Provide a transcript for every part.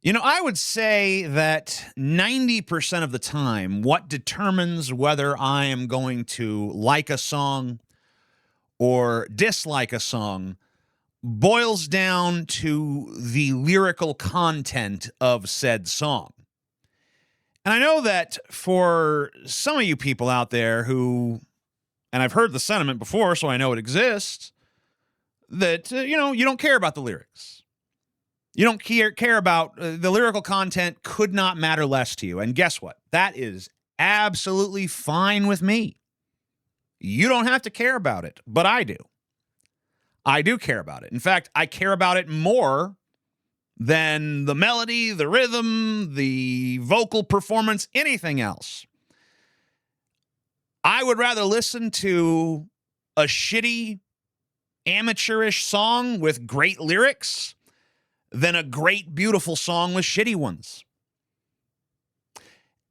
I would say that 90% of the time, what determines whether I am going to like a song or dislike a song boils down to the lyrical content of said song. And I know that for some of you people out there who, and I've heard the sentiment before, so I know it exists, that, you don't care about the lyrics. You don't care about the lyrical content could not matter less to you. And guess what? That is absolutely fine with me. You don't have to care about it, but I do. I do care about it. In fact, I care about it more than the melody, the rhythm, the vocal performance, anything else. I would rather listen to a shitty, amateurish song with great lyrics than a great, beautiful song with shitty ones.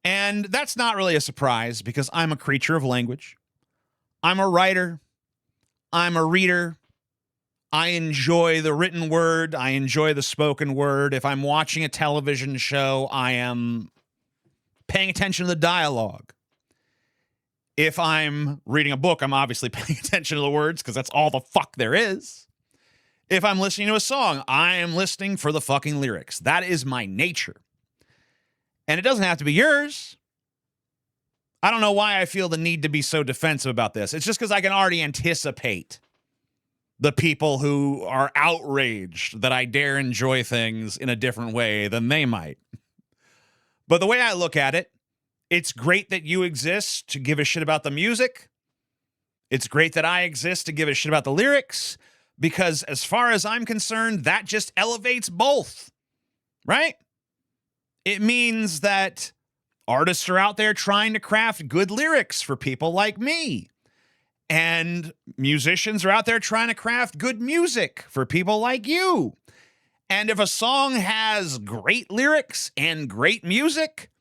And that's not really a surprise because I'm a creature of language. I'm a writer. I'm a reader. I enjoy the written word. I enjoy the spoken word. If I'm watching a television show, I am paying attention to the dialogue. If I'm reading a book, I'm obviously paying attention to the words because that's all the fuck there is. If I'm listening to a song, I am listening for the fucking lyrics. That is my nature. And it doesn't have to be yours. I don't know why I feel the need to be so defensive about this. It's just because I can already anticipate the people who are outraged that I dare enjoy things in a different way than they might. But the way I look at it, it's great that you exist to give a shit about the music. It's great that I exist to give a shit about the lyrics. Because as far as I'm concerned, that just elevates both, right? It means that artists are out there trying to craft good lyrics for people like me. And musicians are out there trying to craft good music for people like you. And if a song has great lyrics and great music,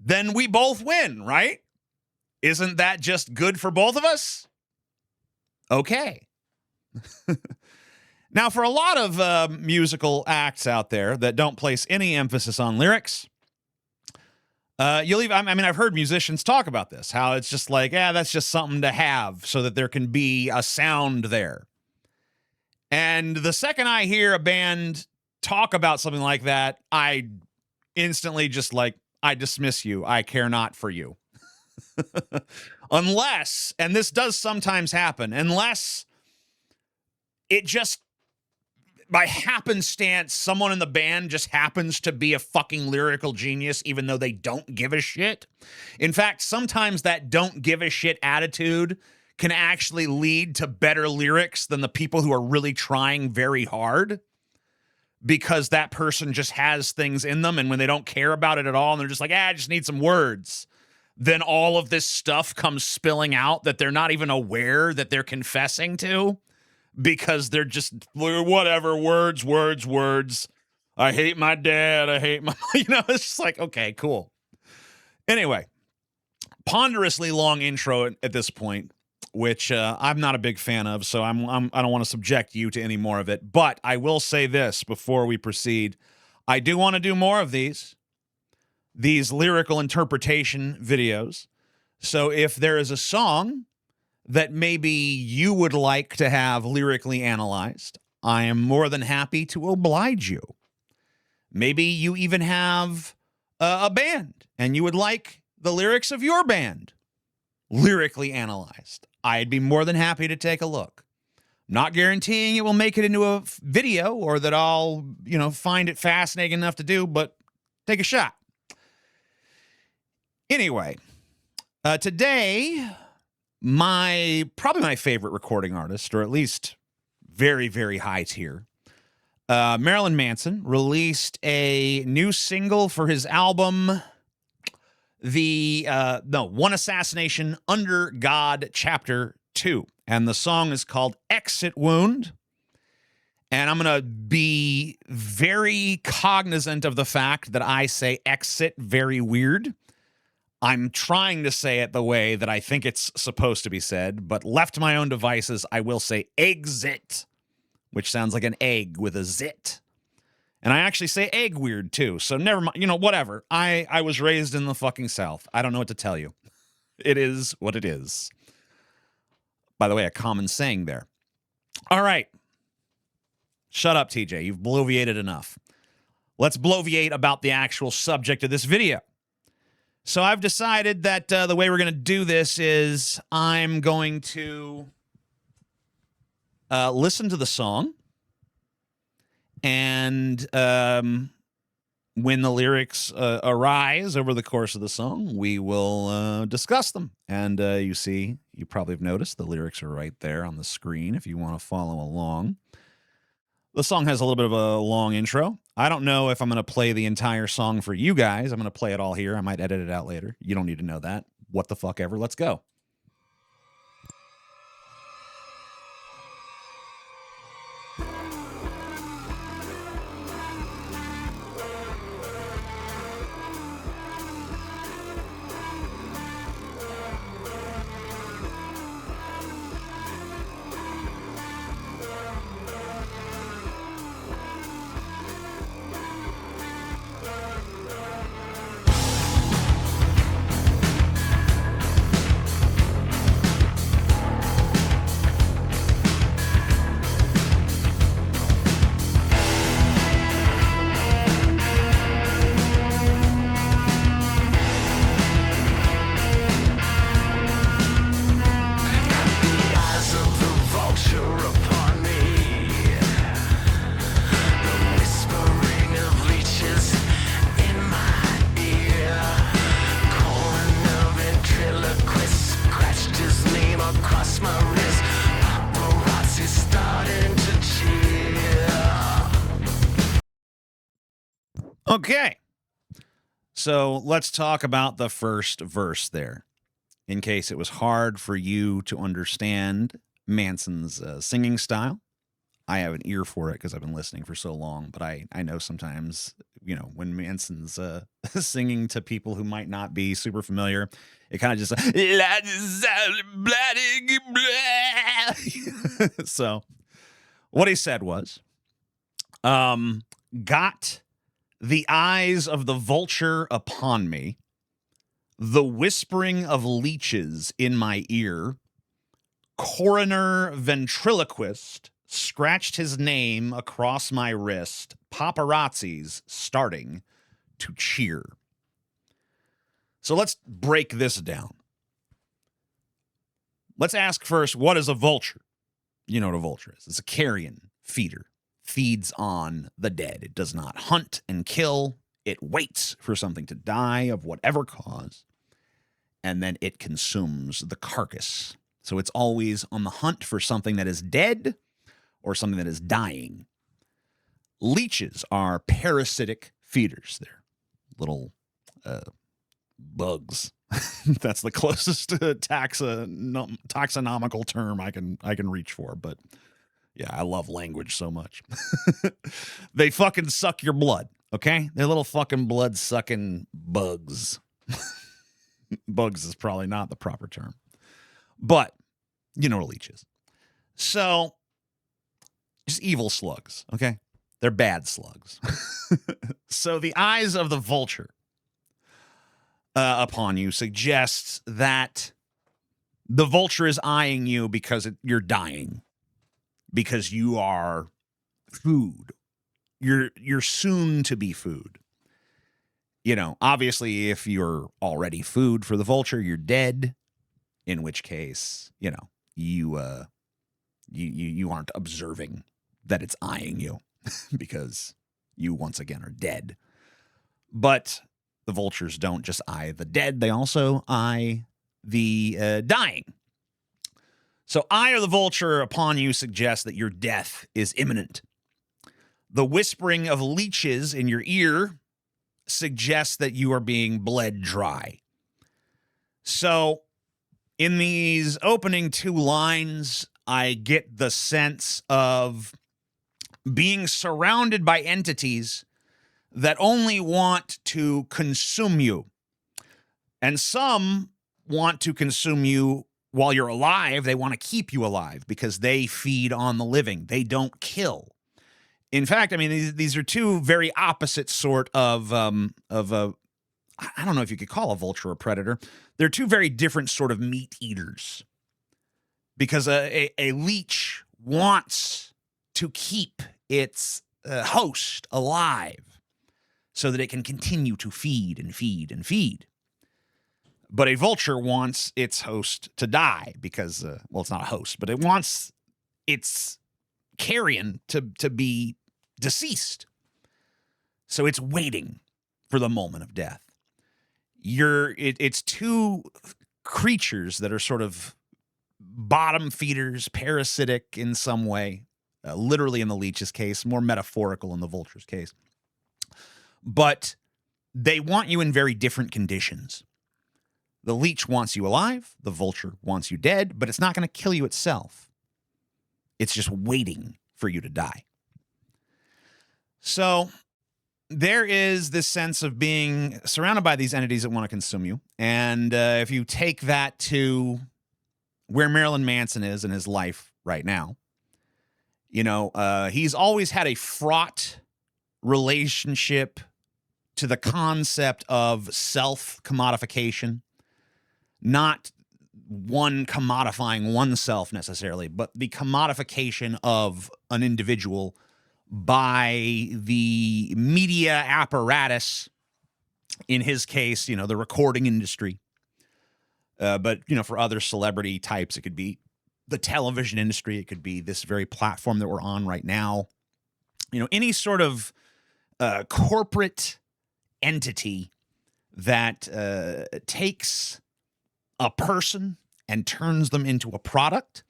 then we both win, right? Isn't that just good for both of us? Okay. Now, for a lot of musical acts out there that don't place any emphasis on lyrics, I've heard musicians talk about this, how it's just like, that's just something to have so that there can be a sound there. And the second I hear a band talk about something like that, I instantly just I dismiss you. I care not for you. Unless, and this does sometimes happen, unless it just, by happenstance, someone in the band just happens to be a fucking lyrical genius, even though they don't give a shit. In fact, sometimes that don't give a shit attitude can actually lead to better lyrics than the people who are really trying very hard, because that person just has things in them, and when they don't care about it at all, and they're just like, I just need some words, then all of this stuff comes spilling out that they're not even aware that they're confessing to. Because they're just, whatever, words. I hate my dad. I hate my, it's just like, okay, cool. Anyway, ponderously long intro at this point, which I'm not a big fan of, so I don't want to subject you to any more of it. But I will say this before we proceed. I do want to do more of these lyrical interpretation videos. So if there is a song that maybe you would like to have lyrically analyzed, I am more than happy to oblige you. Maybe you even have a band and you would like the lyrics of your band lyrically analyzed. I'd be more than happy to take a look. Not guaranteeing it will make it into a video or that I'll, find it fascinating enough to do, but take a shot. Anyway, today, probably my favorite recording artist, or at least very, very high tier, Marilyn Manson, released a new single for his album, One Assassination Under God, Chapter 2. And the song is called Exit Wound. And I'm going to be very cognizant of the fact that I say exit very weird. I'm trying to say it the way that I think it's supposed to be said, but left to my own devices, I will say exit, which sounds like an egg with a zit. And I actually say egg weird too. So never mind, you know, whatever. I was raised in the fucking South. I don't know what to tell you. It is what it is. By the way, a common saying there. All right. Shut up, TJ. You've bloviated enough. Let's bloviate about the actual subject of this video. So I've decided that the way we're going to do this is I'm going to listen to the song, and when the lyrics arise over the course of the song, we will discuss them. And you see, you probably have noticed the lyrics are right there on the screen if you want to follow along. The song has a little bit of a long intro. I don't know if I'm going to play the entire song for you guys. I'm going to play it all here. I might edit it out later. You don't need to know that. What the fuck ever. Let's go. Okay, so let's talk about the first verse there, in case it was hard for you to understand Manson's singing style. I have an ear for it because I've been listening for so long, but I know sometimes, you know, when Manson's singing to people who might not be super familiar, it kind of just so what he said was, got the eyes of the vulture upon me, the whispering of leeches in my ear, coroner ventriloquist scratched his name across my wrist, paparazzis starting to cheer. So let's break this down. Let's ask first, what is a vulture? You know what a vulture is. It's a carrion feeder. Feeds on the dead. It does not hunt and kill. It waits for something to die of whatever cause, and then it consumes the carcass. So it's always on the hunt for something that is dead or something that is dying. Leeches are parasitic feeders. They're little bugs. That's the closest taxonomical term I can reach for, but yeah, I love language so much. They fucking suck your blood, okay? They're little fucking blood-sucking bugs. Bugs is probably not the proper term. But you know what a leech is. So, just evil slugs, okay? They're bad slugs. So the eyes of the vulture upon you suggests that the vulture is eyeing you because you're dying. Because you are food. You're soon to be food. You know, obviously, if you're already food for the vulture, you're dead. In which case, you know, you aren't observing that it's eyeing you because you once again are dead. But the vultures don't just eye the dead; they also eye the dying. So eye of the vulture upon you suggests that your death is imminent. The whispering of leeches in your ear suggests that you are being bled dry. So in these opening two lines, I get the sense of being surrounded by entities that only want to consume you. And some want to consume you while you're alive. They want to keep you alive because they feed on the living. They don't kill. In fact, I mean, these are two very opposite sort of I don't know if you could call a vulture a predator. They're two very different sort of meat eaters, because a leech wants to keep its host alive so that it can continue to feed and feed and feed. But a vulture wants its host to die because, well, it's not a host, but it wants its carrion to be deceased. So it's waiting for the moment of death. It's two creatures that are sort of bottom feeders, parasitic in some way, literally in the leech's case, more metaphorical in the vulture's case. But they want you in very different conditions. The leech wants you alive, the vulture wants you dead, but it's not going to kill you itself. It's just waiting for you to die. So there is this sense of being surrounded by these entities that want to consume you. And if you take that to where Marilyn Manson is in his life right now, he's always had a fraught relationship to the concept of self-commodification. Not one commodifying oneself necessarily, but the commodification of an individual by the media apparatus, in his case, the recording industry. But, for other celebrity types, it could be the television industry. It could be this very platform that we're on right now. Any sort of corporate entity that takes a person and turns them into a product.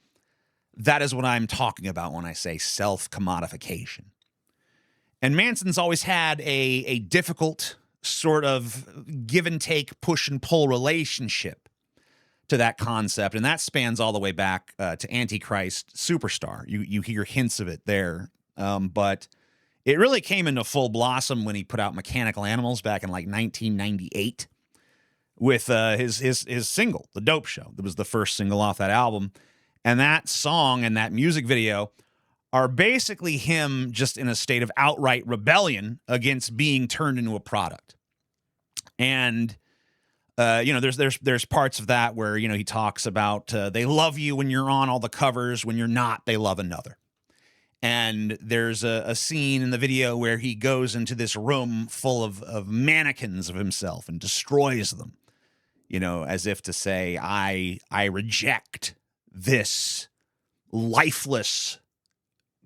That is what I'm talking about when I say self-commodification. And Manson's always had a difficult sort of give and take, push and pull relationship to that concept. And that spans all the way back to Antichrist Superstar. You hear hints of it there. But it really came into full blossom when he put out Mechanical Animals back in like 1998 with his single, The Dope Show. That was the first single off that album. And that song and that music video are basically him just in a state of outright rebellion against being turned into a product. And there's parts of that where he talks about they love you when you're on all the covers, when you're not, they love another. And there's a scene in the video where he goes into this room full of mannequins of himself and destroys them, as if to say, I reject this lifeless,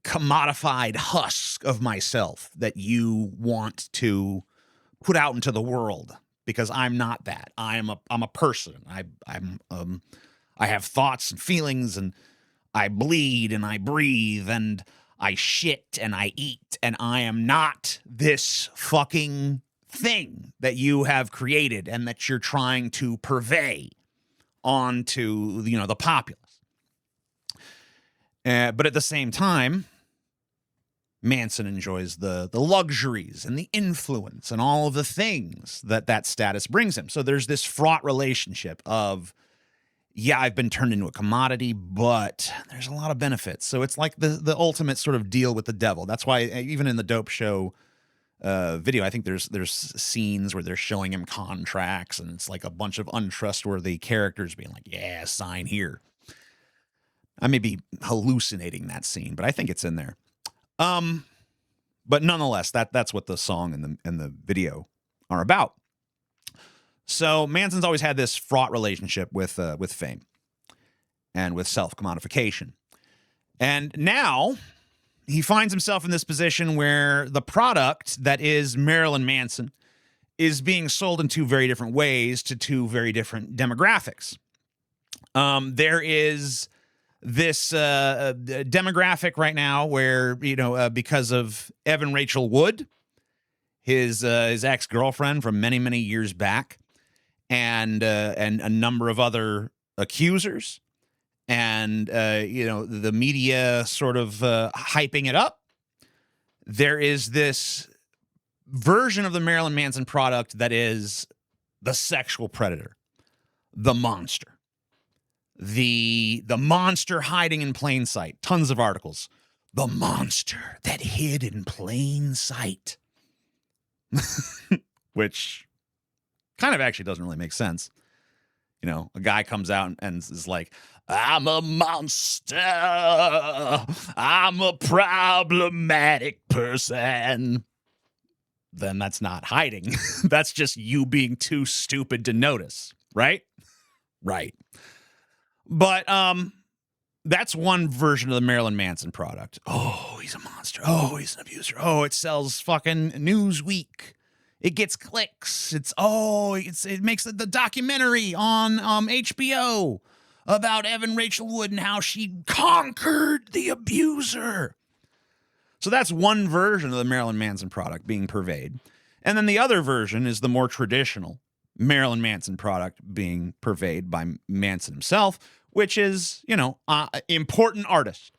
commodified husk of myself that you want to put out into the world, because I'm not that. I'm a person. I have thoughts and feelings, and I bleed and I breathe and I shit and I eat, and I am not this fucking thing that you have created and that you're trying to purvey onto the populace. But at the same time, Manson enjoys the luxuries and the influence and all of the things that status brings him. So there's this fraught relationship of, yeah, I've been turned into a commodity, but there's a lot of benefits. So it's like the ultimate sort of deal with the devil. That's why even in the Dope Show video, I think there's scenes where they're showing him contracts, and it's like a bunch of untrustworthy characters being like, yeah, sign here. I may be hallucinating that scene, but I think it's in there. But nonetheless, that's what the song and the video are about. So Manson's always had this fraught relationship with fame and with self-commodification. And now he finds himself in this position where the product that is Marilyn Manson is being sold in two very different ways to two very different demographics. There is this demographic right now where, because of Evan Rachel Wood, his ex-girlfriend from many, many years back, and a number of other accusers, and the media sort of hyping it up. There is this version of the Marilyn Manson product that is the sexual predator, the monster, the monster hiding in plain sight. Tons of articles. The monster that hid in plain sight. Which kind of actually doesn't really make sense. You know, a guy comes out and is like, I'm a monster. I'm a problematic person. Then that's not hiding. That's just you being too stupid to notice, right? Right. But that's one version of the Marilyn Manson product. Oh, he's a monster. Oh, he's an abuser. Oh, it sells fucking Newsweek. It gets clicks. It makes the documentary on HBO about Evan Rachel Wood and how she conquered the abuser. So that's one version of the Marilyn Manson product being purveyed. And then the other version is the more traditional Marilyn Manson product being purveyed by Manson himself, which is, important artist,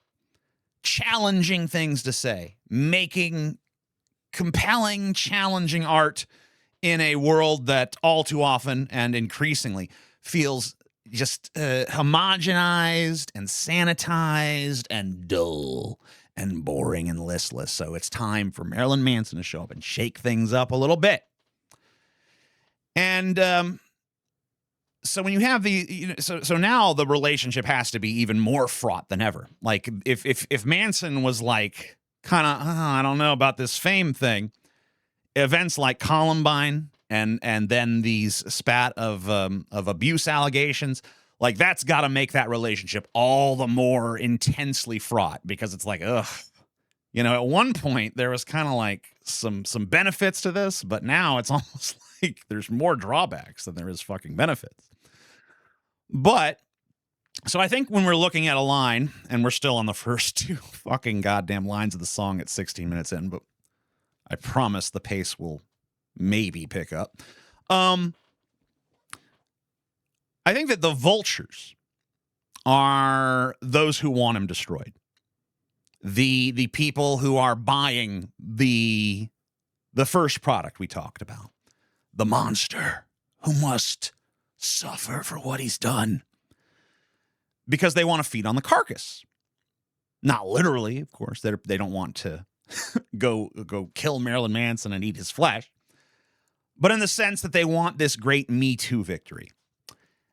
challenging things to say, making compelling, challenging art in a world that all too often and increasingly feels just homogenized and sanitized and dull and boring and listless. So it's time for Marilyn Manson to show up and shake things up a little bit. And so when you have so now the relationship has to be even more fraught than ever. Like if Manson was like kind of I don't know about this fame thing, events like Columbine and then these spat of abuse allegations, like that's got to make that relationship all the more intensely fraught, because it's like, ugh, at one point there was kind of like some benefits to this, but now it's almost like there's more drawbacks than there is fucking benefits. But so I think when we're looking at a line, and we're still on the first two fucking goddamn lines of the song at 16 minutes in, but I promise the pace will maybe pick up. I think that the vultures are those who want him destroyed. The people who are buying the first product we talked about. The monster who must suffer for what he's done. Because they want to feed on the carcass. Not literally, of course. They don't want to go kill Marilyn Manson and eat his flesh. But in the sense that they want this great Me Too victory.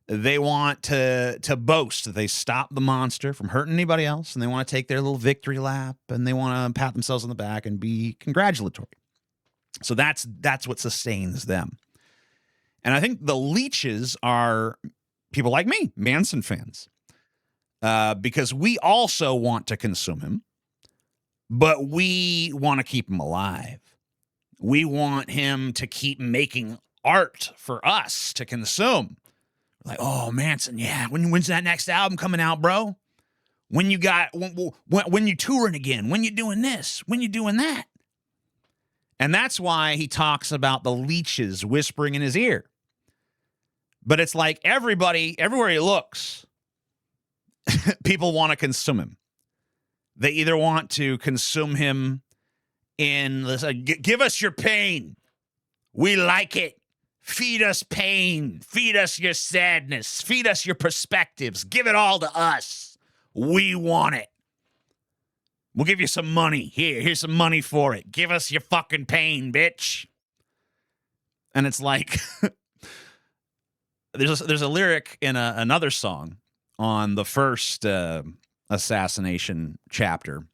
They want to boast that they stopped the monster from hurting anybody else, and they want to take their little victory lap, and they want to pat themselves on the back and be congratulatory. So that's what sustains them. And I think the leeches are people like me, Manson fans. Because we also want to consume him, but we want to keep him alive. We want him to keep making art for us to consume. Like, oh, Manson, yeah, when's that next album coming out, bro? When you touring again? When you doing this? When you doing that? And that's why he talks about the leeches whispering in his ear. But it's like everybody, everywhere he looks, people want to consume him. They either want to consume him in, give us your pain. We like it. Feed us pain. Feed us your sadness. Feed us your perspectives. Give it all to us. We want it. We'll give you some money. Here's some money for it. Give us your fucking pain, bitch. And it's like, there's a lyric in another song on the first assassination chapter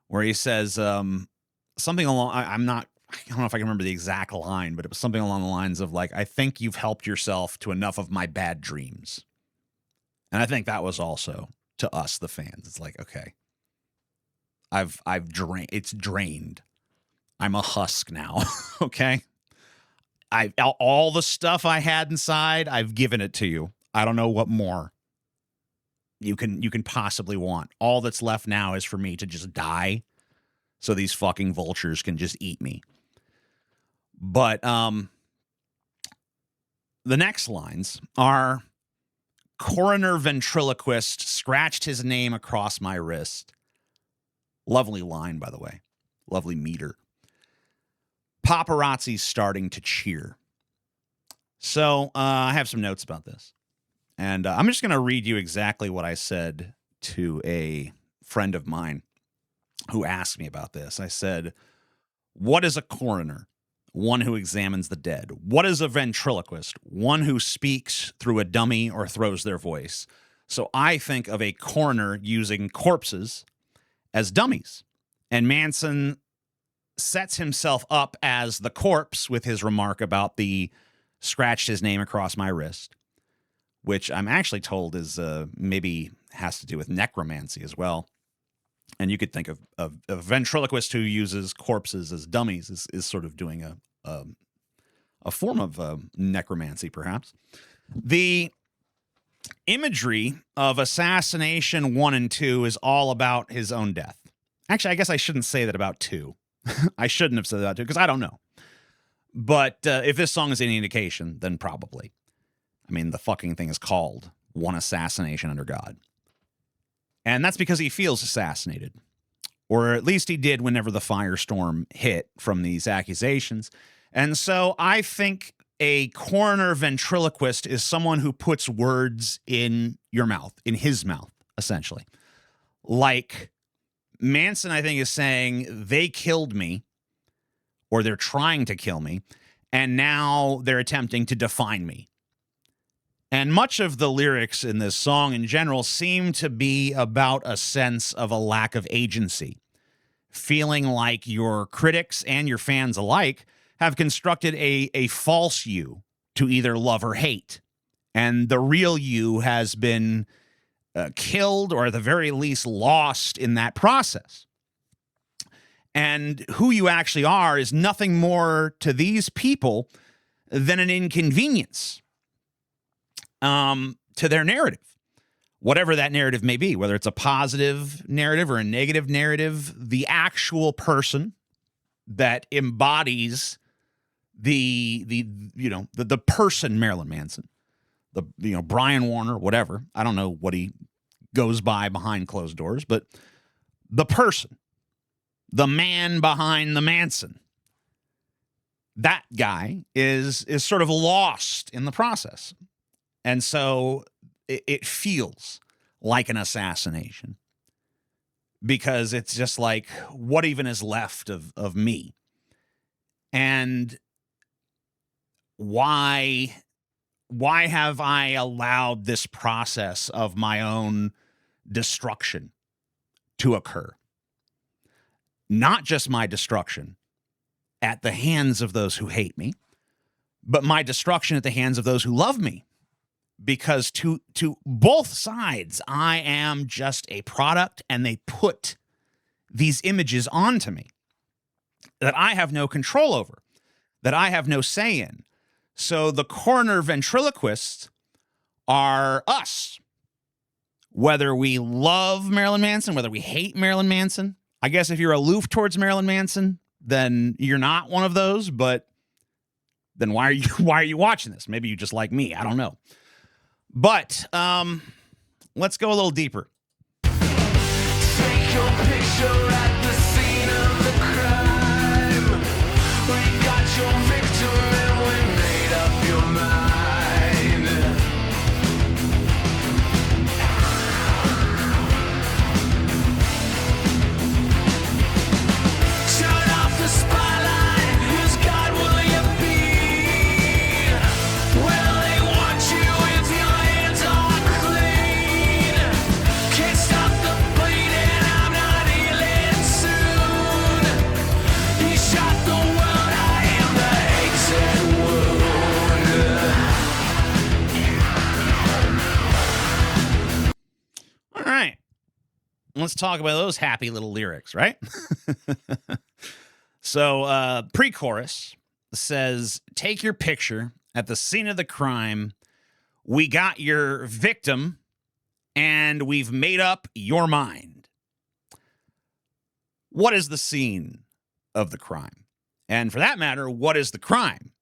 where he says something along, I don't know if I can remember the exact line, but it was something along the lines of like, I think you've helped yourself to enough of my bad dreams. And I think that was also to us, the fans. It's like, okay, I've drained, it's drained. I'm a husk now. Okay. All the stuff I had inside, I've given it to you. I don't know what more you can possibly want. All that's left now is for me to just die so these fucking vultures can just eat me. But the next lines are, coroner ventriloquist scratched his name across my wrist. Lovely line, by the way. Lovely meter. Paparazzi's starting to cheer. So I have some notes about this. And I'm just going to read you exactly what I said to a friend of mine who asked me about this. I said, what is a coroner? One who examines the dead. What is a ventriloquist? One who speaks through a dummy or throws their voice. So I think of a coroner using corpses as dummies. And Manson sets himself up as the corpse with his remark about the scratched his name across my wrist, which I'm actually told is maybe has to do with necromancy as well. And you could think of a ventriloquist who uses corpses as dummies is sort of doing a form of necromancy, perhaps. The imagery of Assassination 1 and 2 is all about his own death. Actually, I guess I shouldn't say that about 2. I shouldn't have said that about 2 because I don't know. But if this song is any indication, then probably. I mean, the fucking thing is called One Assassination Under God. And that's because he feels assassinated. Or at least he did whenever the firestorm hit from these accusations. And so I think a coroner ventriloquist is someone who puts words in your mouth, in his mouth, essentially. Like Manson, I think, is saying they killed me, or they're trying to kill me, and now they're attempting to define me. And much of the lyrics in this song in general seem to be about a sense of a lack of agency, feeling like your critics and your fans alike have constructed a false you to either love or hate. And the real you has been killed or at the very least lost in that process. And who you actually are is nothing more to these people than an inconvenience to their narrative, whatever that narrative may be, whether it's a positive narrative or a negative narrative. The actual person that embodies the person Marilyn Manson, Brian Warner, whatever. I don't know what he goes by behind closed doors, but the person, the man behind the Manson, that guy is sort of lost in the process. And so it feels like an assassination because it's just like, what even is left of me? And why have I allowed this process of my own destruction to occur? Not just my destruction at the hands of those who hate me, but my destruction at the hands of those who love me. Because to both sides, I am just a product, and they put these images onto me that I have no control over, that I have no say in. So the coroner ventriloquists are us. Whether we love Marilyn Manson, whether we hate Marilyn Manson. I guess if you're aloof towards Marilyn Manson, then you're not one of those, but then why are you watching this? Maybe you just like me. I don't know. But let's go a little deeper. Take your picture at the scene of the crime. We got your victim and we made up your mind. Turn off the spotlight. Whose God will you be? Well, they want you if your hands are clean. Can't stop the bleeding, I'm not healing soon. He shot the world, I am the hated wound. All right. Let's talk about those happy little lyrics, right? So, pre-chorus says, take your picture at the scene of the crime. We got your victim, and we've made up your mind. What is the scene of the crime? And for that matter, what is the crime?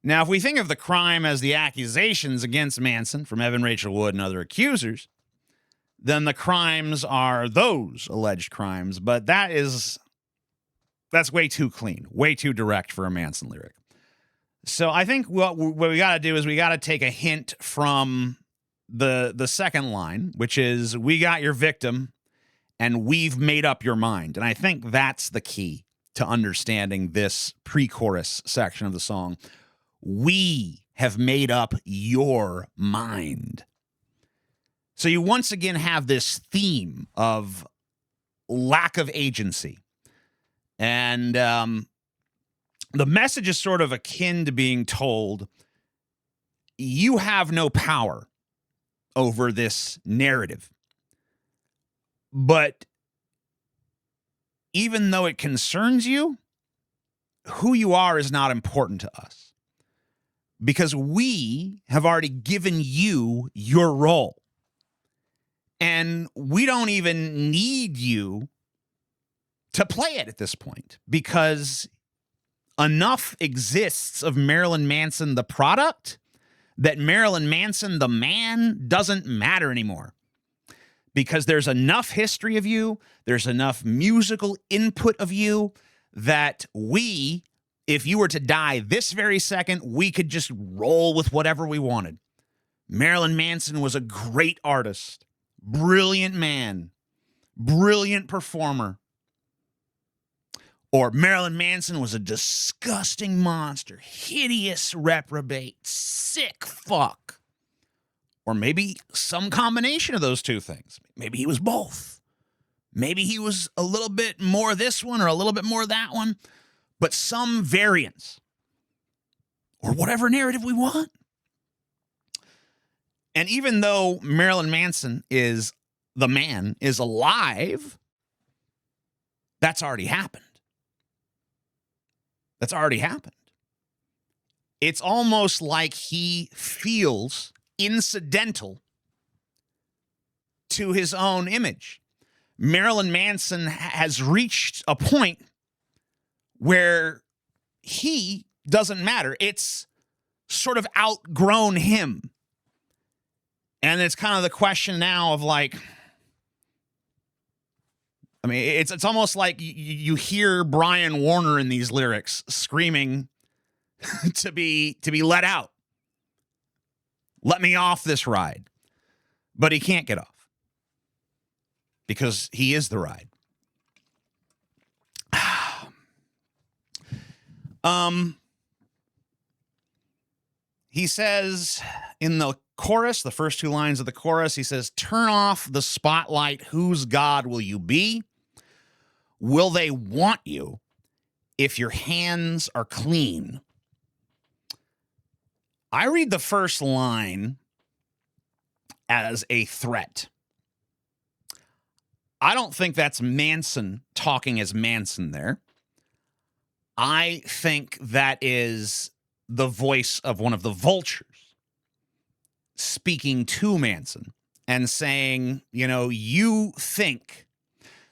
Now, if we think of the crime as the accusations against Manson from Evan Rachel Wood and other accusers, then the crimes are those alleged crimes. But that's way too clean, way too direct for a Manson lyric. So I think what we got to do is we got to take a hint from the second line, which is, we got your victim, and we've made up your mind. And I think that's the key to understanding this pre-chorus section of the song. We have made up your mind. So you once again have this theme of lack of agency. And the message is sort of akin to being told, you have no power over this narrative. But even though it concerns you, who you are is not important to us. Because we have already given you your role. And we don't even need you to play it at this point. Because enough exists of Marilyn Manson, the product, that Marilyn Manson, the man, doesn't matter anymore. Because there's enough history of you, there's enough musical input of you, that we, if you were to die this very second, we could just roll with whatever we wanted. Marilyn Manson was a great artist, brilliant man, brilliant performer. Or Marilyn Manson was a disgusting monster, hideous reprobate, sick fuck. Or maybe some combination of those two things. Maybe he was both. Maybe he was a little bit more this one or a little bit more that one. But some variance. Or whatever narrative we want. And even though Marilyn Manson is the man, is alive, that's already happened. That's already happened. It's almost like he feels incidental to his own image. Marilyn Manson has reached a point where he doesn't matter. It's sort of outgrown him. And it's kind of the question now of like, I mean, it's almost like you hear Brian Warner in these lyrics screaming to be let out. Let me off this ride. But he can't get off. Because he is the ride. He says in the chorus, the first two lines of the chorus, he says, turn off the spotlight. Whose God will you be? Will they want you if your hands are clean? I read the first line as a threat. I don't think that's Manson talking as Manson there. I think that is the voice of one of the vultures speaking to Manson and saying, you know, you think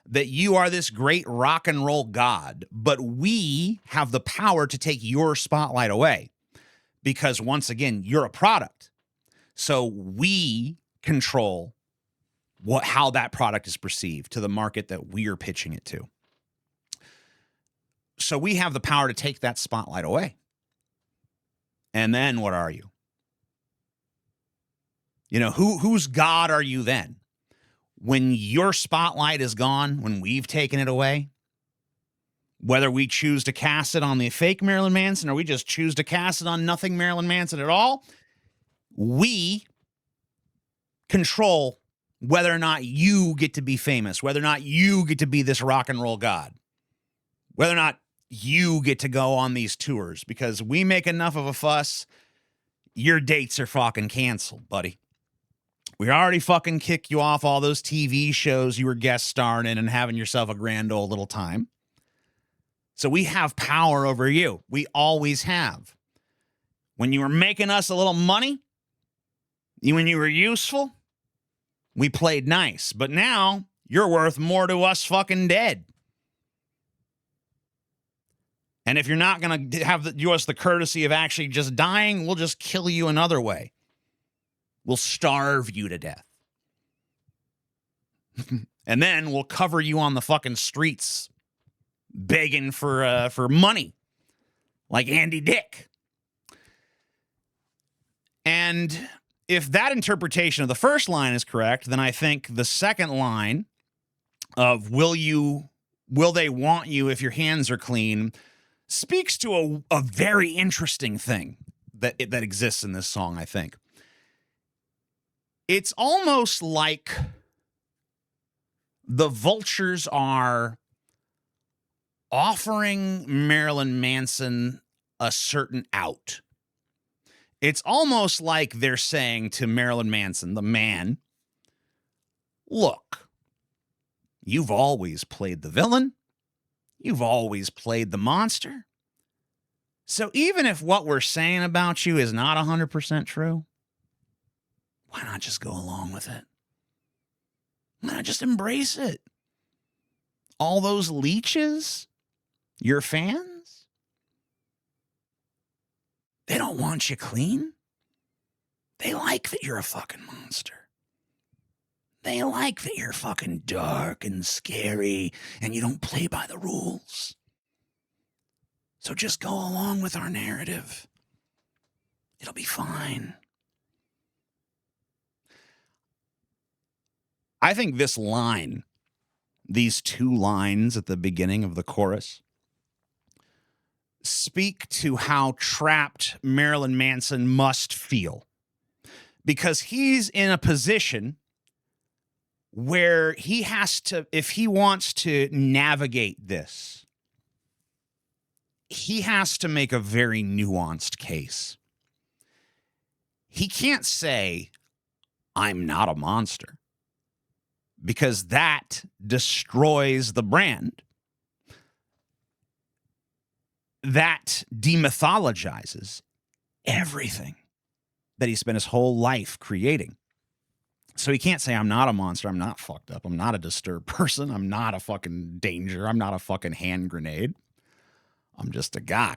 that you are this great rock and roll god, but we have the power to take your spotlight away. Because once again, you're a product. So we control how that product is perceived to the market that we are pitching it to. So we have the power to take that spotlight away. And then what are you? You know, whose God are you then? When your spotlight is gone, when we've taken it away, whether we choose to cast it on the fake Marilyn Manson or we just choose to cast it on nothing Marilyn Manson at all, we control whether or not you get to be famous, whether or not you get to be this rock and roll god, whether or not you get to go on these tours, because we make enough of a fuss, your dates are fucking canceled, buddy. We already fucking kicked you off all those TV shows you were guest starring in and having yourself a grand old little time. So we have power over you. We always have. When you were making us a little money, when you were useful, we played nice. But now you're worth more to us fucking dead. And if you're not going to give us the courtesy of actually just dying, we'll just kill you another way. We'll starve you to death. And then we'll cover you on the fucking streets begging for money like Andy Dick. And if that interpretation of the first line is correct, then I think the second line of will they want you if your hands are clean speaks to a very interesting thing that exists in this song, I think. It's almost like the vultures are offering Marilyn Manson a certain out. It's almost like they're saying to Marilyn Manson, the man, look, you've always played the villain. You've always played the monster. So even if what we're saying about you is not 100% true, why not just go along with it? Why not just embrace it? All those leeches, your fans, they don't want you clean. They like that you're a fucking monster. They like that you're fucking dark and scary and you don't play by the rules. So just go along with our narrative. It'll be fine. I think this line, these two lines at the beginning of the chorus, speak to how trapped Marilyn Manson must feel. Because he's in a position where he has to, if he wants to navigate this, he has to make a very nuanced case. He can't say, I'm not a monster, because that destroys the brand. That demythologizes everything that he spent his whole life creating. So he can't say, I'm not a monster, I'm not fucked up, I'm not a disturbed person, I'm not a fucking danger, I'm not a fucking hand grenade. I'm just a guy.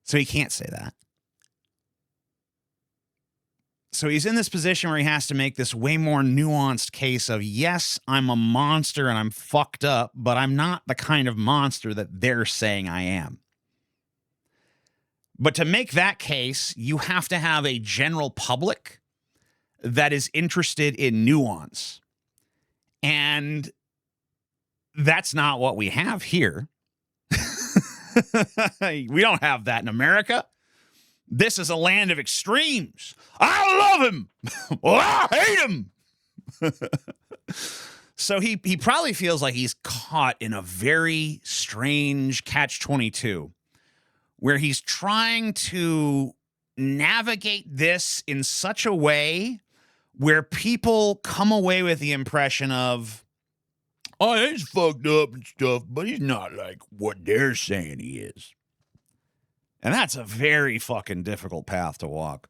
So he can't say that. So he's in this position where he has to make this way more nuanced case of, yes, I'm a monster and I'm fucked up, but I'm not the kind of monster that they're saying I am. But to make that case, you have to have a general public that is interested in nuance. And that's not what we have here. We don't have that in America. This is a land of extremes. I love him. Well, I hate him. So he probably feels like he's caught in a very strange catch-22 where he's trying to navigate this in such a way where people come away with the impression of, oh, he's fucked up and stuff, but he's not like what they're saying he is. And that's a very fucking difficult path to walk.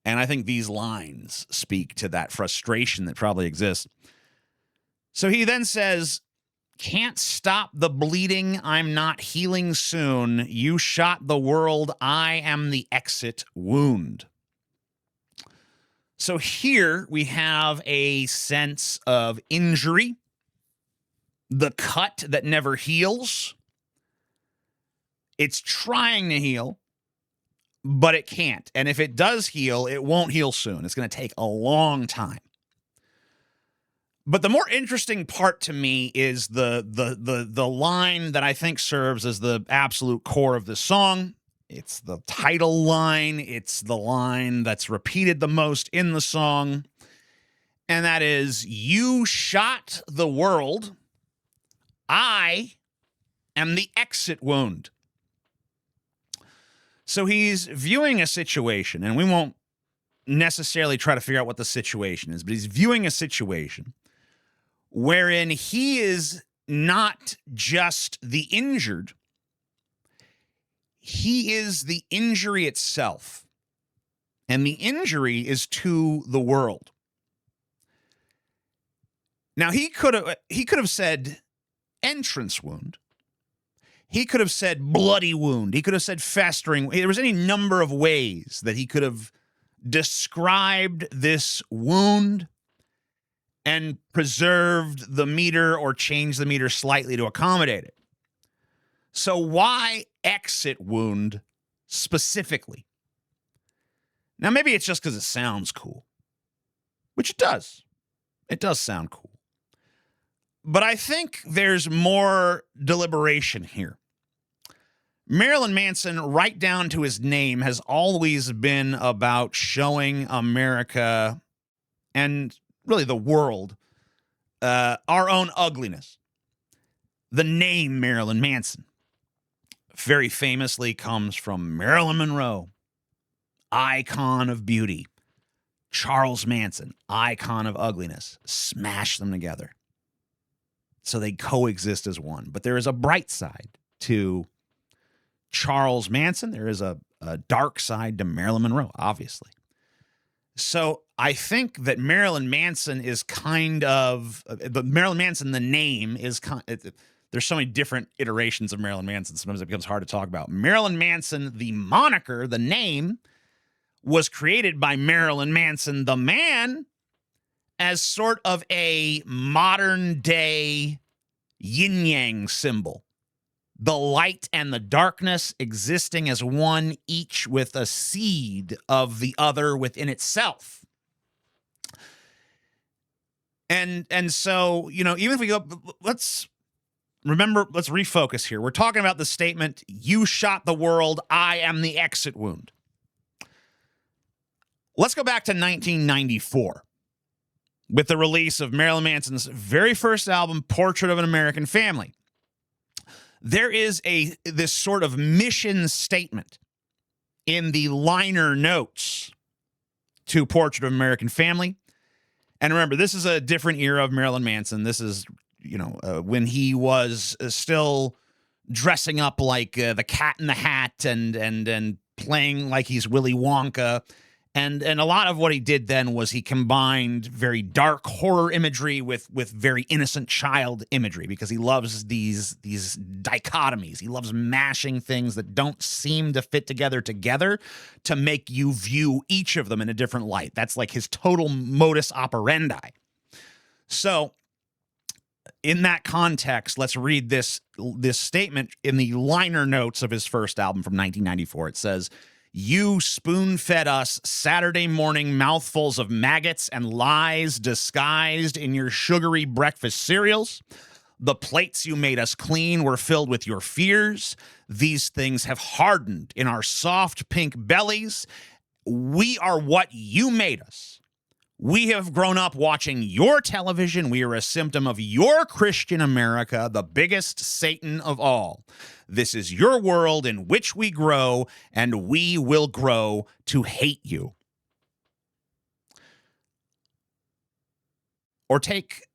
And I think these lines speak to that frustration that probably exists. So he then says, can't stop the bleeding, I'm not healing soon. You shot the world, I am the exit wound. So here we have a sense of injury, the cut that never heals. It's trying to heal, but it can't. And if it does heal, it won't heal soon. It's going to take a long time. But the more interesting part to me is the line that I think serves as the absolute core of the song. It's the title line. It's the line that's repeated the most in the song. And that is, you shot the world. I am the exit wound. So he's viewing a situation, and we won't necessarily try to figure out what the situation is, but he's viewing a situation wherein he is not just the injured, he is the injury itself. And the injury is to the world. Now, he could have said entrance wound. He could have said bloody wound. He could have said festering. There was any number of ways that he could have described this wound and preserved the meter or changed the meter slightly to accommodate it. So why exit wound specifically? Now, maybe it's just because it sounds cool, which it does. It does sound cool. But I think there's more deliberation here. Marilyn Manson, right down to his name, has always been about showing America and really the world our own ugliness. The name Marilyn Manson very famously comes from Marilyn Monroe, icon of beauty. Charles Manson, icon of ugliness. Smash them together so they coexist as one. But there is a bright side to Charles Manson. There is a dark side to Marilyn Monroe, obviously. So I think that Marilyn Manson is kind of, but Marilyn Manson, the name is kind of, there's so many different iterations of Marilyn Manson. Sometimes it becomes hard to talk about. Marilyn Manson, the moniker, the name, was created by Marilyn Manson, the man, as sort of a modern day yin-yang symbol. The light and the darkness existing as one, each with a seed of the other within itself. And so, you know, even if we go, let's refocus here. We're talking about the statement, "You shot the world, I am the exit wound." Let's go back to 1994 with the release of Marilyn Manson's very first album, Portrait of an American Family. There is this sort of mission statement in the liner notes to Portrait of an American Family. And remember, this is a different era of Marilyn Manson. This is, you know, when he was still dressing up like the Cat in the Hat and playing like he's Willy Wonka. And a lot of what he did then was he combined very dark horror imagery with very innocent child imagery, because he loves these dichotomies. He loves mashing things that don't seem to fit together to make you view each of them in a different light. That's like his total modus operandi. So in that context, let's read this statement in the liner notes of his first album from 1994. It says, "You spoon-fed us Saturday morning mouthfuls of maggots and lies disguised in your sugary breakfast cereals. The plates you made us clean were filled with your fears. These things have hardened in our soft pink bellies. We are what you made us. We have grown up watching your television. We are a symptom of your Christian America, the biggest Satan of all. This is your world in which we grow, and we will grow to hate you." Or take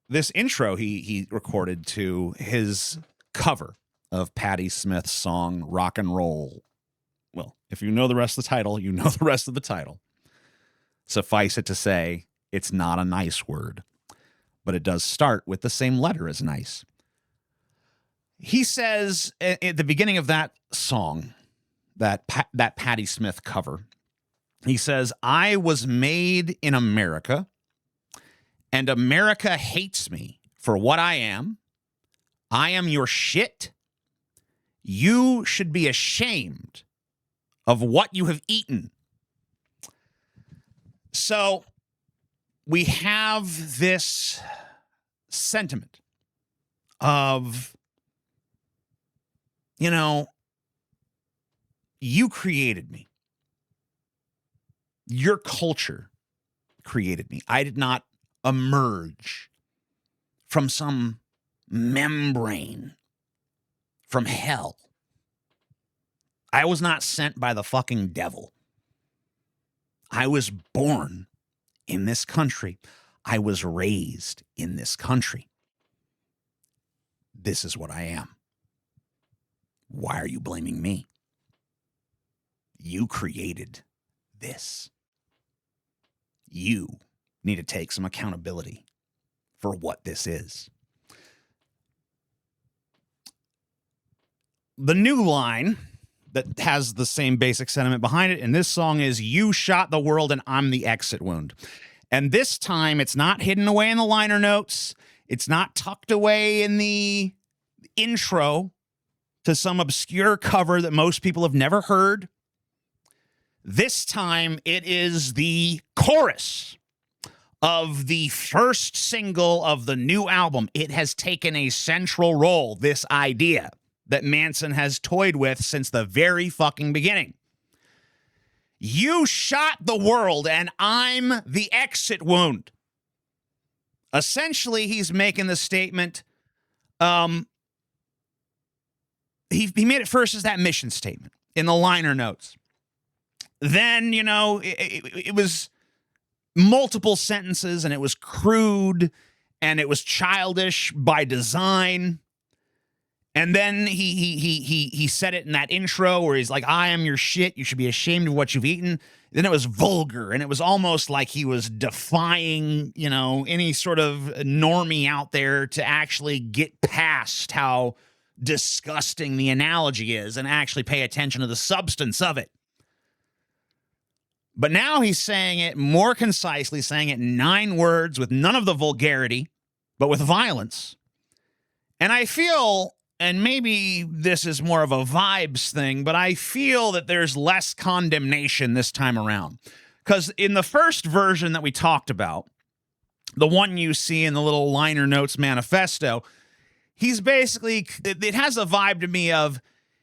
this intro he recorded to his cover of Patti Smith's song, Rock and Roll. Well, if you know the rest of the title, you know the rest of the title. Suffice it to say, it's not a nice word, but it does start with the same letter as nice. He says at the beginning of that song, that Patti Smith cover, he says, "I was made in America, and America hates me for what I am. I am your shit. You should be ashamed of what you have eaten." So we have this sentiment of, you know, you created me. Your culture created me. I did not emerge from some membrane from hell. I was not sent by the fucking devil. I was born in this country. I was raised in this country. This is what I am. Why are you blaming me? You created this. You need to take some accountability for what this is. The new line that has the same basic sentiment behind it in this song is, "You shot the world and I'm the exit wound." And this time it's not hidden away in the liner notes. It's not tucked away in the intro to some obscure cover that most people have never heard. This time it is the chorus of the first single of the new album. It has taken a central role, this idea that Manson has toyed with since the very fucking beginning. You shot the world, and I'm the exit wound. Essentially, he's making the statement. He made it first as that mission statement in the liner notes. Then, it was multiple sentences, and it was crude, and it was childish by design. And then he said it in that intro where he's like, I am your shit. You should be ashamed of what you've eaten. Then it was vulgar, and it was almost like he was defying, any sort of normie out there to actually get past how disgusting the analogy is and actually pay attention to the substance of it. But now he's saying it more concisely, saying it in 9 words with none of the vulgarity, but with violence. And I feel, and maybe this is more of a vibes thing, but I feel that there's less condemnation this time around. Because in the first version that we talked about, the one you see in the little liner notes manifesto, he's basically, it has a vibe to me of,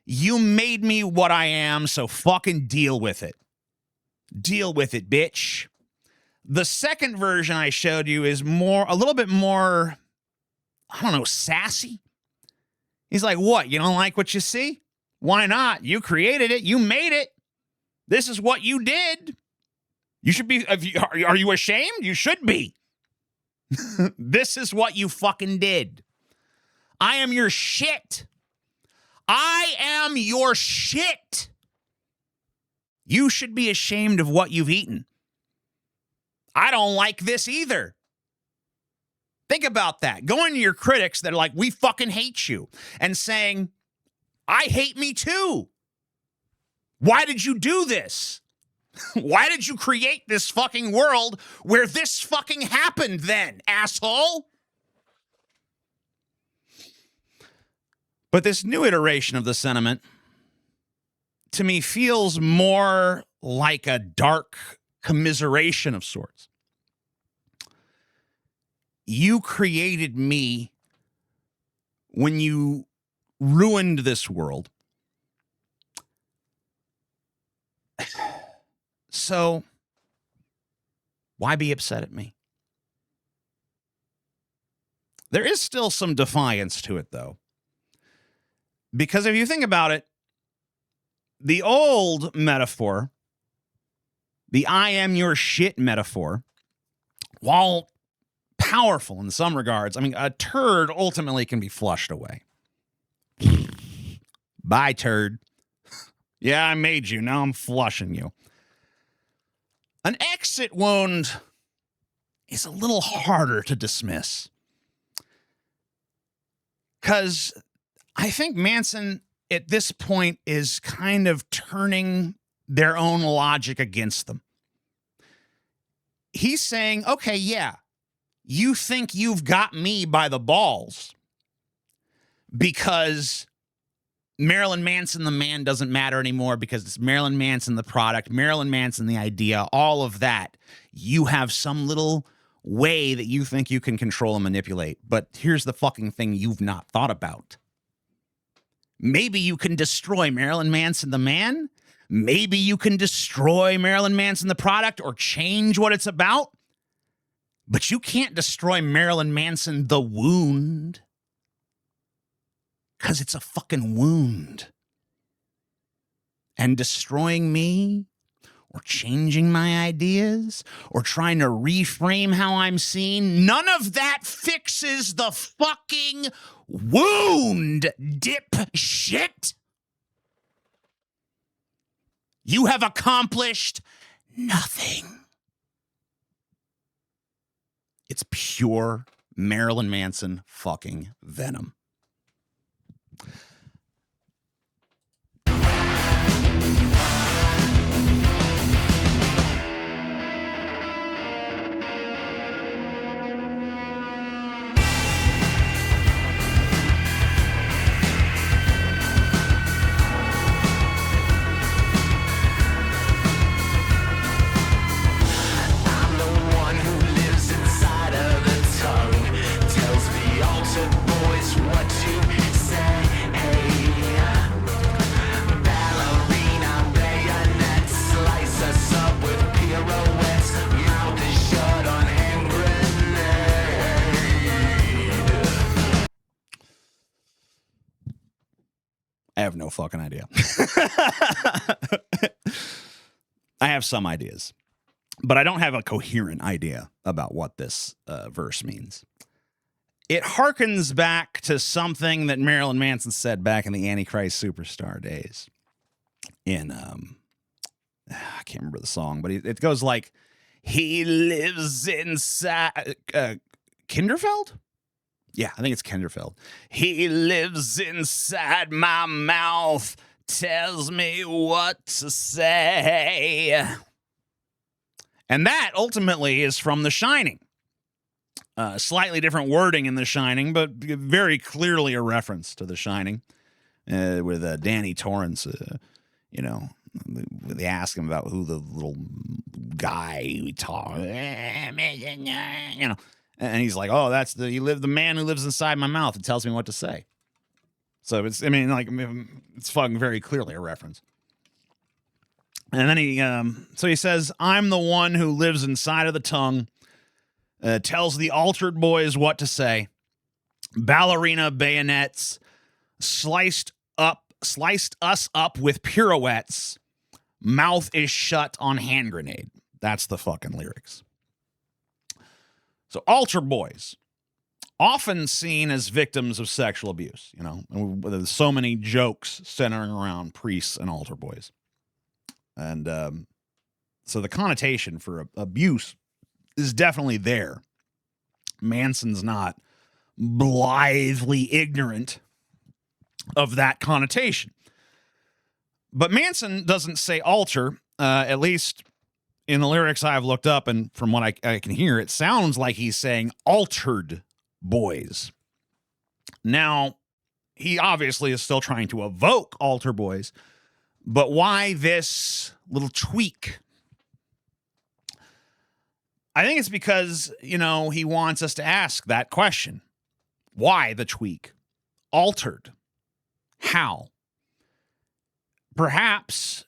you made me what I am, so fucking deal with it. Deal with it, bitch. The second version I showed you is a little bit more, I don't know, sassy. He's like, what? You don't like what you see? Why not? You created it. You made it. This is what you did. You should be, are you ashamed? You should be. This is what you fucking did. I am your shit. I am your shit. You should be ashamed of what you've eaten. I don't like this either. Think about that. Going to your critics that are like, we fucking hate you, and saying, I hate me too. Why did you do this? Why did you create this fucking world where this fucking happened then, asshole? But this new iteration of the sentiment, to me, feels more like a dark commiseration of sorts. You created me when you ruined this world. So, why be upset at me? There is still some defiance to it, though. Because if you think about it, the old metaphor, the I am your shit metaphor, while powerful in some regards, I mean, a turd ultimately can be flushed away. Bye, turd. Yeah, I made you. Now I'm flushing you. An exit wound is a little harder to dismiss. Because I think Manson, at this point, is kind of turning their own logic against them. He's saying, okay, yeah, you think you've got me by the balls because Marilyn Manson, the man, doesn't matter anymore because it's Marilyn Manson, the product, Marilyn Manson, the idea, all of that. You have some little way that you think you can control and manipulate. But here's the fucking thing you've not thought about. Maybe you can destroy Marilyn Manson, the man. Maybe you can destroy Marilyn Manson, the product, or change what it's about. But you can't destroy Marilyn Manson, the wound. Because it's a fucking wound. And destroying me, or changing my ideas, or trying to reframe how I'm seen, none of that fixes the fucking wound, dipshit. You have accomplished nothing. It's pure Marilyn Manson fucking venom. I'm the one who lives I have no fucking idea. I have some ideas, but I don't have a coherent idea about what this verse means. It harkens back to something that Marilyn Manson said back in the Antichrist Superstar days. In, I can't remember the song, but it goes like, he lives inside, Kinderfeld? Yeah, I think it's Kinderfeld. He lives inside my mouth, tells me what to say. And that ultimately is from The Shining. Slightly different wording in The Shining, but very clearly a reference to The Shining. With Danny Torrance, you know, they ask him about who the little guy he talks, you know. And he's like, "Oh, that's the man who lives inside my mouth and tells me what to say." So it's fucking very clearly a reference. And then he says, "I'm the one who lives inside of the tongue, tells the altered boys what to say. Ballerina bayonets, sliced us up with pirouettes. Mouth is shut on hand grenade." That's the fucking lyrics. So altar boys, often seen as victims of sexual abuse, you know, there's so many jokes centering around priests and altar boys. And so the connotation for abuse is definitely there. Manson's not blithely ignorant of that connotation. But Manson doesn't say altar, at least in the lyrics I've looked up, and from what I can hear, it sounds like he's saying altered boys. Now, he obviously is still trying to evoke altar boys, but why this little tweak? I think it's because, you know, he wants us to ask that question. Why the tweak? Altered. How? Perhaps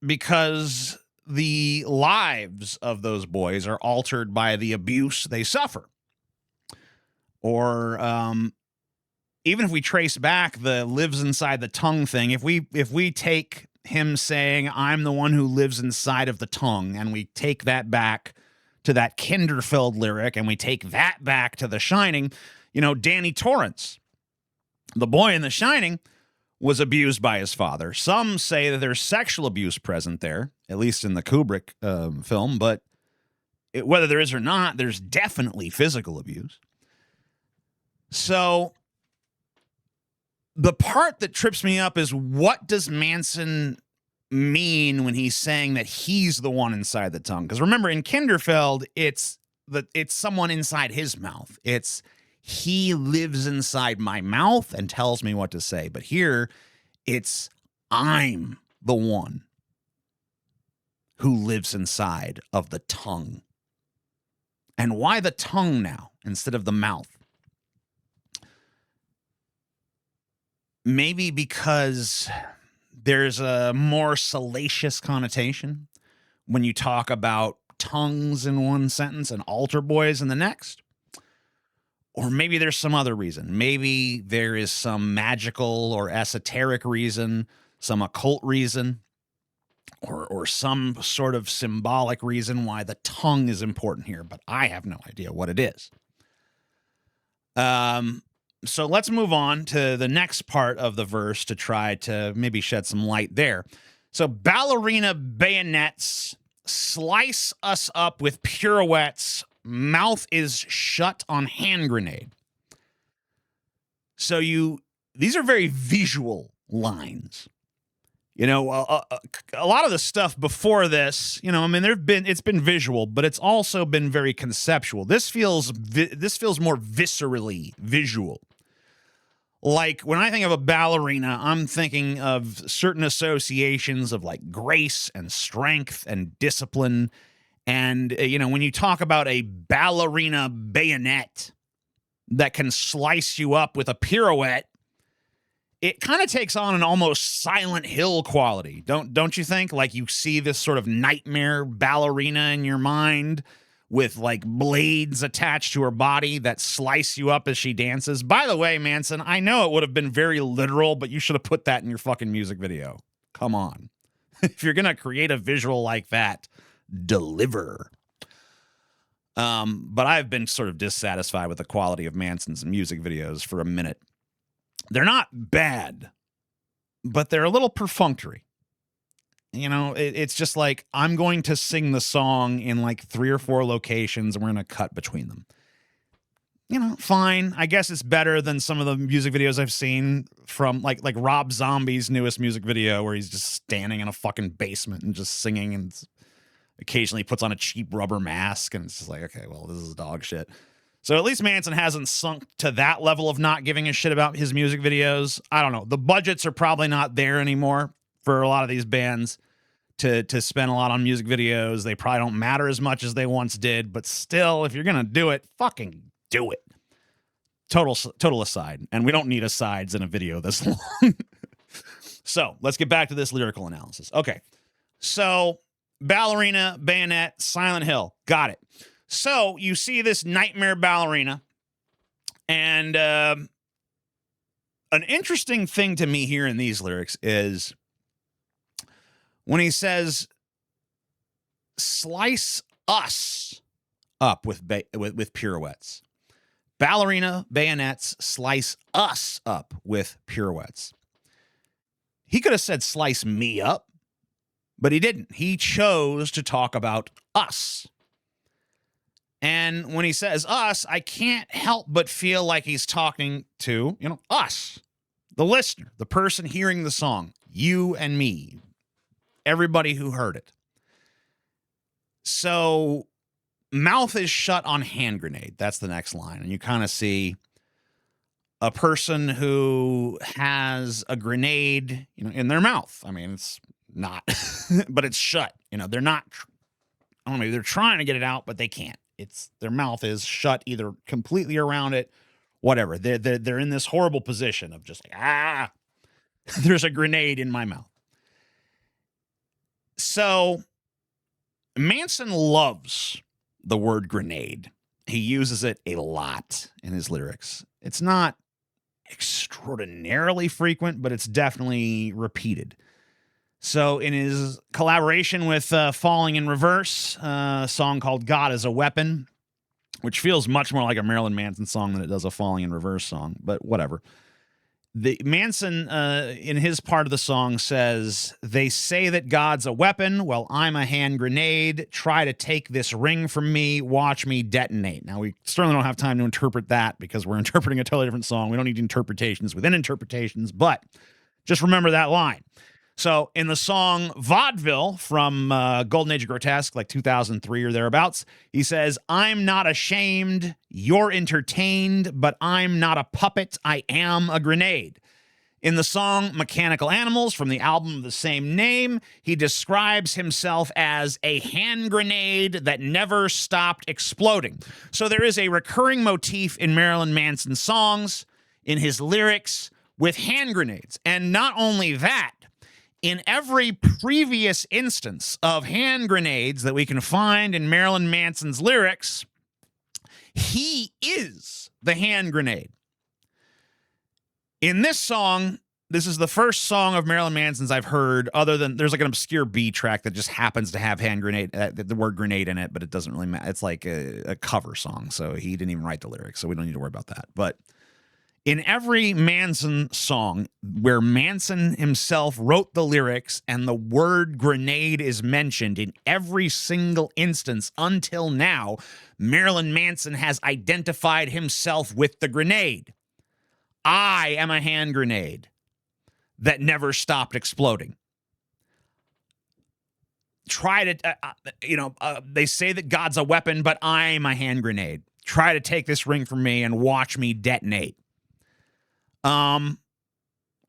because the lives of those boys are altered by the abuse they suffer. Or even if we trace back the lives inside the tongue thing, if we take him saying, "I'm the one who lives inside of the tongue," and we take that back to that Kinderfeld lyric, and we take that back to The Shining, you know, Danny Torrance, the boy in The Shining, was abused by his father. Some say that there's sexual abuse present there, at least in the Kubrick film, but whether there is or not, there's definitely physical abuse. So the part that trips me up is, what does Manson mean when he's saying that he's the one inside the tongue? Because remember, in Kinderfeld, it's someone inside his mouth. It's he lives inside my mouth and tells me what to say. But here, it's I'm the one who lives inside of the tongue. And why the tongue now instead of the mouth? Maybe because there's a more salacious connotation when you talk about tongues in one sentence and altar boys in the next. Or maybe there's some other reason. Maybe there is some magical or esoteric reason, some occult reason, or some sort of symbolic reason why the tongue is important here, but I have no idea what it is. So let's move on to the next part of the verse to try to maybe shed some light there. So ballerina bayonets, slice us up with pirouettes, mouth is shut on hand grenade. So these are very visual lines. You know, a lot of the stuff before this, you know, I mean, it's been visual, but it's also been very conceptual. This feels more viscerally visual. Like when I think of a ballerina, I'm thinking of certain associations of like grace and strength and discipline. And, you know, when you talk about a ballerina bayonet that can slice you up with a pirouette, it kind of takes on an almost Silent Hill quality. Don't you think? Like you see this sort of nightmare ballerina in your mind with like blades attached to her body that slice you up as she dances. By the way, Manson, I know it would have been very literal, but you should have put that in your fucking music video. Come on. If you're going to create a visual like that, deliver. But I've been sort of dissatisfied with the quality of Manson's music videos for a minute. They're not bad, but they're a little perfunctory. You know, it's just like, I'm going to sing the song in like 3 or 4 locations and we're going to cut between them. You know, fine. I guess it's better than some of the music videos I've seen from like Rob Zombie's newest music video where he's just standing in a fucking basement and just singing and occasionally puts on a cheap rubber mask. And it's just like, okay, well, this is dog shit. So at least Manson hasn't sunk to that level of not giving a shit about his music videos. I don't know. The budgets are probably not there anymore for a lot of these bands to spend a lot on music videos. They probably don't matter as much as they once did, but still, if you're going to do it, fucking do it. Total aside. And we don't need asides in a video this long. So let's get back to this lyrical analysis. Okay. So ballerina, bayonet, Silent Hill. Got it. So you see this nightmare ballerina, and an interesting thing to me here in these lyrics is when he says, slice us up with pirouettes. Ballerina, bayonets, slice us up with pirouettes. He could have said slice me up, but he didn't. He chose to talk about us. And when he says us, I can't help but feel like he's talking to, us, the listener, the person hearing the song, you and me, everybody who heard it. So mouth is shut on hand grenade. That's the next line. And you kind of see a person who has a grenade, in their mouth. I mean, it's not, but it's shut. They're not, I don't know, maybe they're trying to get it out, but they can't. Their mouth is shut either completely around it, whatever. They're in this horrible position of just like, there's a grenade in my mouth. So Manson loves the word grenade. He uses it a lot in his lyrics. It's not extraordinarily frequent, but it's definitely repeated. So in his collaboration with Falling in Reverse, a song called God is a Weapon, which feels much more like a Marilyn Manson song than it does a Falling in Reverse song, but whatever. The Manson, in his part of the song, says, they say that God's a weapon. Well, I'm a hand grenade. Try to take this ring from me. Watch me detonate. Now, we certainly don't have time to interpret that because we're interpreting a totally different song. We don't need interpretations within interpretations, but just remember that line. So in the song Vaudeville from Golden Age of Grotesque, like 2003 or thereabouts, he says, I'm not ashamed, you're entertained, but I'm not a puppet, I am a grenade. In the song Mechanical Animals from the album of the same name, he describes himself as a hand grenade that never stopped exploding. So there is a recurring motif in Marilyn Manson's songs, in his lyrics, with hand grenades. And not only that, in every previous instance of hand grenades that we can find in Marilyn Manson's lyrics, he is the hand grenade. In this song, this is the first song of Marilyn Manson's I've heard, other than there's like an obscure B track that just happens to have hand grenade, the word grenade in it, but it doesn't really matter. It's like a cover song, so he didn't even write the lyrics, so we don't need to worry about that. But in every Manson song where Manson himself wrote the lyrics and the word grenade is mentioned in every single instance until now, Marilyn Manson has identified himself with the grenade. I am a hand grenade that never stopped exploding. Try to, they say that God's a weapon, but I'm a hand grenade. Try to take this ring from me and watch me detonate. I'm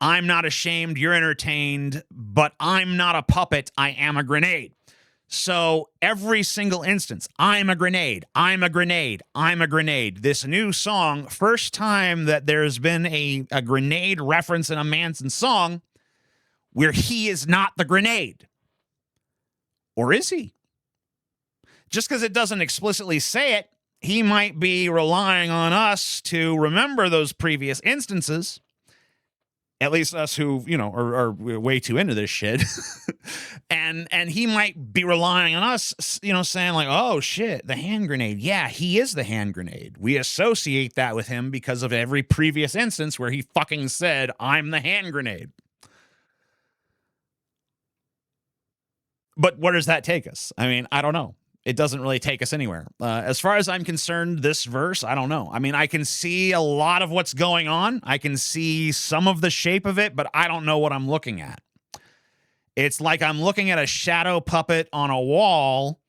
not ashamed, you're entertained, but I'm not a puppet, I am a grenade. So every single instance, I'm a grenade, I'm a grenade, I'm a grenade. This new song, first time that there's been a grenade reference in a Manson song where he is not the grenade. Or is he? just because it doesn't explicitly say it, he might be relying on us to remember those previous instances. At least us who, are way too into this shit. and he might be relying on us, saying like, oh shit, the hand grenade. Yeah, he is the hand grenade. We associate that with him because of every previous instance where he fucking said, I'm the hand grenade. But where does that take us? I mean, I don't know. It doesn't really take us anywhere. As far as I'm concerned, this verse, I don't know. I mean, I can see a lot of what's going on. I can see some of the shape of it, but I don't know what I'm looking at. It's like I'm looking at a shadow puppet on a wall,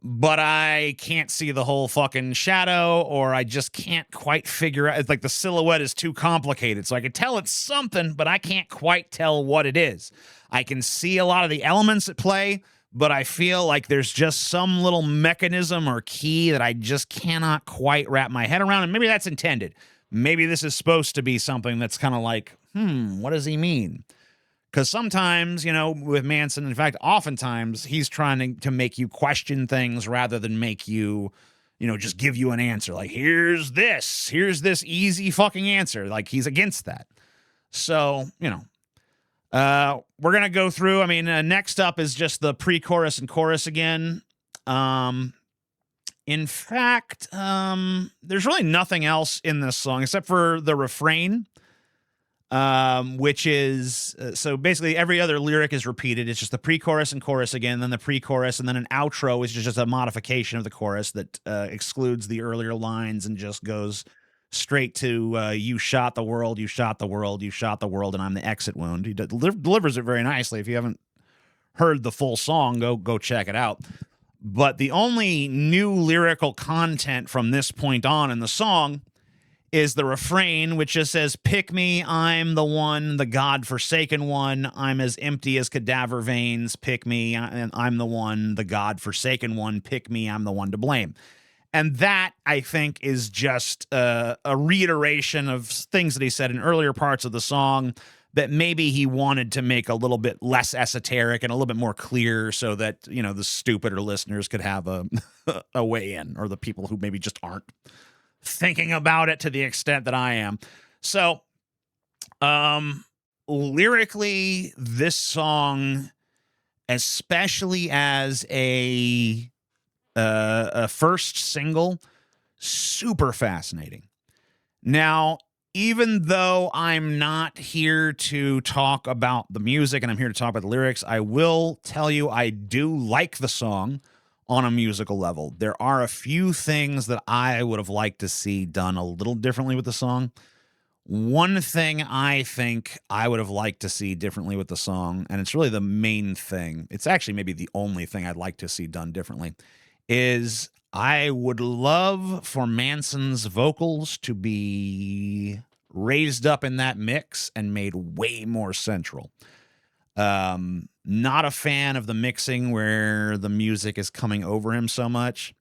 but I can't see the whole fucking shadow, or I just can't quite figure out. It's like the silhouette is too complicated. So I can tell it's something, but I can't quite tell what it is. I can see a lot of the elements at play, but I feel like there's just some little mechanism or key that I just cannot quite wrap my head around. And maybe that's intended. Maybe this is supposed to be something that's kind of like, what does he mean? Because sometimes, with Manson, in fact, oftentimes, he's trying to make you question things rather than make you, just give you an answer. Like, here's this easy fucking answer. Like, he's against that. So, we're going to go through. I mean, next up is just the pre-chorus and chorus again. In fact, there's really nothing else in this song except for the refrain, which is, so basically every other lyric is repeated. It's just the pre-chorus and chorus again, then the pre-chorus, and then an outro, which is just a modification of the chorus that excludes the earlier lines and just goes straight to you shot the world, you shot the world, you shot the world, and I'm the exit wound. He delivers it very nicely. If you haven't heard the full song, go check it out. But the only new lyrical content from this point on in the song is the refrain, which just says, pick me, I'm the one, the God-forsaken one, I'm as empty as cadaver veins, pick me, and I'm the one, the God-forsaken one, pick me, I'm the one to blame. And that, I think, is just a reiteration of things that he said in earlier parts of the song that maybe he wanted to make a little bit less esoteric and a little bit more clear so that, the stupider listeners could have a way in, or the people who maybe just aren't thinking about it to the extent that I am. So, lyrically, this song, especially as a first single, super fascinating. Now, even though I'm not here to talk about the music and I'm here to talk about the lyrics, I will tell you I do like the song on a musical level. There are a few things that I would have liked to see done a little differently with the song. One thing I think I would have liked to see differently with the song, and it's really the main thing, it's actually maybe the only thing I'd like to see done differently, is I would love for Manson's vocals to be raised up in that mix and made way more central. Not a fan of the mixing where the music is coming over him so much,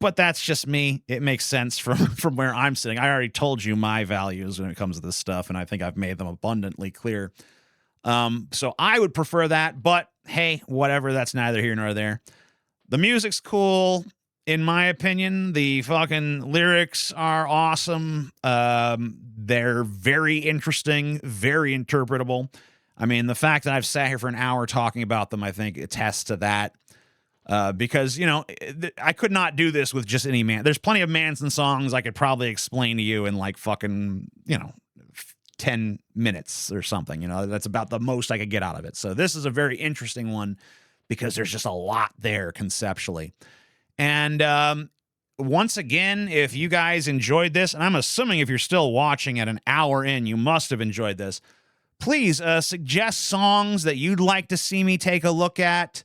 but that's just me. It makes sense from where I'm sitting. I already told you my values when it comes to this stuff, and I think I've made them abundantly clear. So I would prefer that, but hey, whatever, that's neither here nor there. The music's cool, in my opinion. The fucking lyrics are awesome. They're very interesting, very interpretable. I mean, the fact that I've sat here for an hour talking about them, I think attests to that. Because, I could not do this with just any man. There's plenty of Manson songs I could probably explain to you in like fucking, 10 minutes or something. That's about the most I could get out of it. So this is a very interesting one because there's just a lot there conceptually. And once again, if you guys enjoyed this, and I'm assuming if you're still watching at an hour in, you must have enjoyed this. Please suggest songs that you'd like to see me take a look at.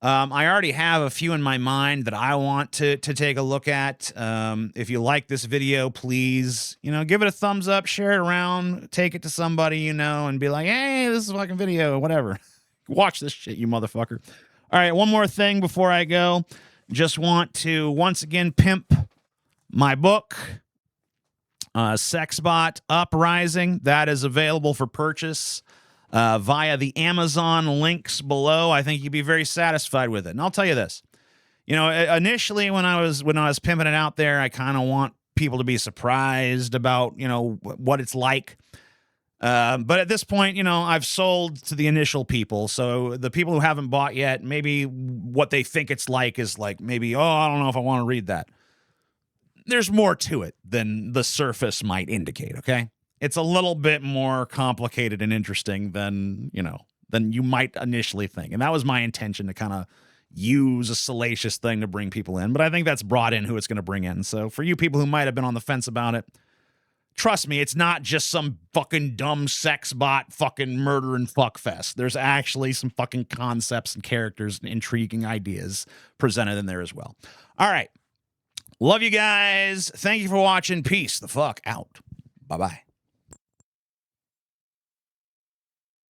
I already have a few in my mind that I want to take a look at. If you like this video, please, give it a thumbs up, share it around, take it to somebody, and be like, hey, this is a fucking video, whatever. Watch this shit, you motherfucker. All right, one more thing before I go. Just want to once again pimp my book, SEXBOT Uprising. That is available for purchase via the Amazon links below. I think you'd be very satisfied with it. And I'll tell you this. Initially when I was pimping it out there, I kind of want people to be surprised about, what it's like. But at this point, I've sold to the initial people. So the people who haven't bought yet, maybe what they think it's like is like maybe, oh, I don't know if I want to read that. There's more to it than the surface might indicate, okay? It's a little bit more complicated and interesting than you might initially think. And that was my intention, to kind of use a salacious thing to bring people in. But I think that's brought in who it's going to bring in. So for you people who might have been on the fence about it, trust me, it's not just some fucking dumb sex bot fucking murder and fuck fest. There's actually some fucking concepts and characters and intriguing ideas presented in there as well. All right. Love you guys. Thank you for watching. Peace the fuck out. Bye-bye.